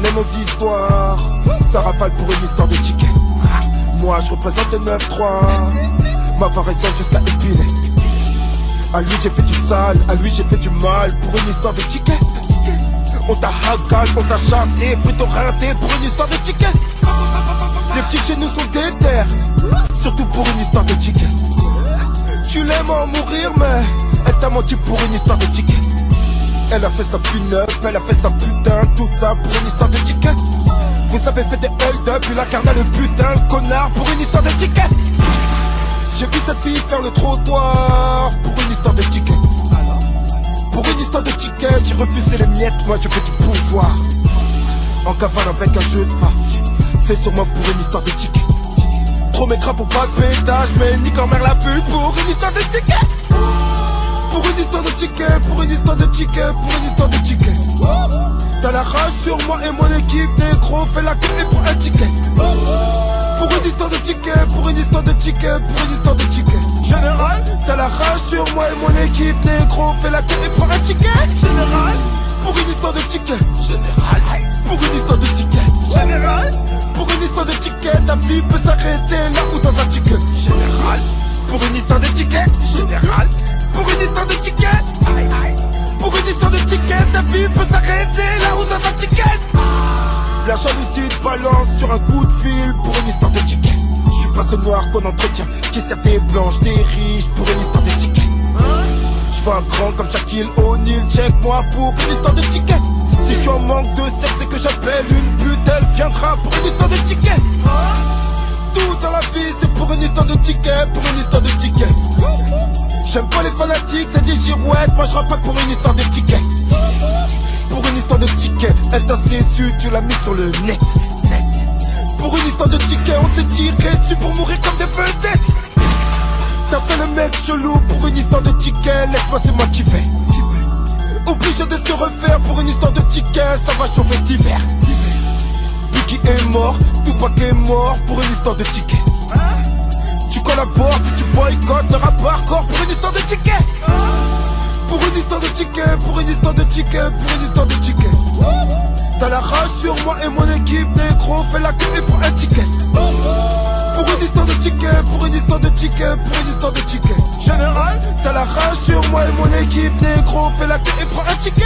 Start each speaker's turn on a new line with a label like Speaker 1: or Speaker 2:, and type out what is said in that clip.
Speaker 1: connais nos histoires. Ça rafale pour une histoire de ticket. Moi je représente le 9-3. M'avoir raison jusqu'à épiler. À lui j'ai fait du sale, à lui j'ai fait du mal. Pour une histoire de ticket. On t'a hagal, on t'a chassé, plutôt rinté pour une histoire de ticket. Les petits chez nous sont déter, surtout pour une histoire de ticket. Tu l'aimes en mourir mais elle t'a menti pour une histoire de ticket. Elle a fait sa pin-up, elle a fait sa putain, tout ça pour une histoire de ticket. Vous avez fait des hold-up, il incarna le putain, le connard pour une histoire de ticket. J'ai vu cette fille faire le trottoir pour une histoire de ticket. Pour une histoire de ticket, j'ai refusé les miettes, moi je veux du pouvoir. En cavale avec un jeu de farce, c'est sûrement pour une histoire de ticket. Trop maigre pour pas de pétage, mais nique en mer la pute pour une histoire de ticket. Pour une histoire de ticket, pour une histoire de ticket, pour une histoire de ticket. T'as la rage sur moi et mon équipe, négro, fais la queue et prends un ticket. Pour une histoire de ticket, pour une histoire de ticket, pour une histoire de ticket. Général, t'as la rage sur moi et mon équipe, négro, fais la queue et prends un ticket. Général, pour une histoire de ticket. Général, pour une histoire de ticket. Général, pour une histoire de ticket, ta vie peut s'arrêter là ou dans un ticket. Général, pour une histoire de ticket. Général, pour une histoire de ticket. Pour une histoire de ticket, ta vie peut s'arrêter là ou dans un ticket. La jalousie te balance sur un coup de fil pour une histoire de ticket. Je suis pas ce noir qu'on entretient, qui sert des blanches, des riches pour une histoire de ticket. Je fais un grand comme Shaquille O'Neal, check moi pour une histoire de ticket. Si je suis en manque de sexe et que j'appelle une pute, elle viendra pour une histoire de ticket. Tout dans la vie c'est pour une histoire de ticket, pour une histoire de ticket. J'aime pas les fanatiques, c'est des girouettes, moi je rappe pas pour une histoire de ticket. Pour une histoire de ticket, elle t'a séduit, tu l'as mis sur le net. Pour une histoire de ticket, on s'est tiré dessus pour mourir comme des vedettes. T'as fait le mec chelou pour une histoire de ticket, laisse-moi c'est moi qui vais. Obligé de se refaire pour une histoire de ticket, ça va chauffer cet hiver. Biggie est mort, Tupac est mort pour une histoire de ticket. Tu collabores si tu boycottes le rap hardcore pour une histoire de ticket. Pour une histoire de ticket, pour une histoire de ticket, pour une histoire de ticket. T'as la rage sur moi et mon équipe, négro, fais la queue et prends un ticket. Pour une histoire de ticket, pour une histoire de ticket, pour une histoire de ticket. Général, t'as la rage sur moi et mon équipe, négro, fais la queue et prends un ticket.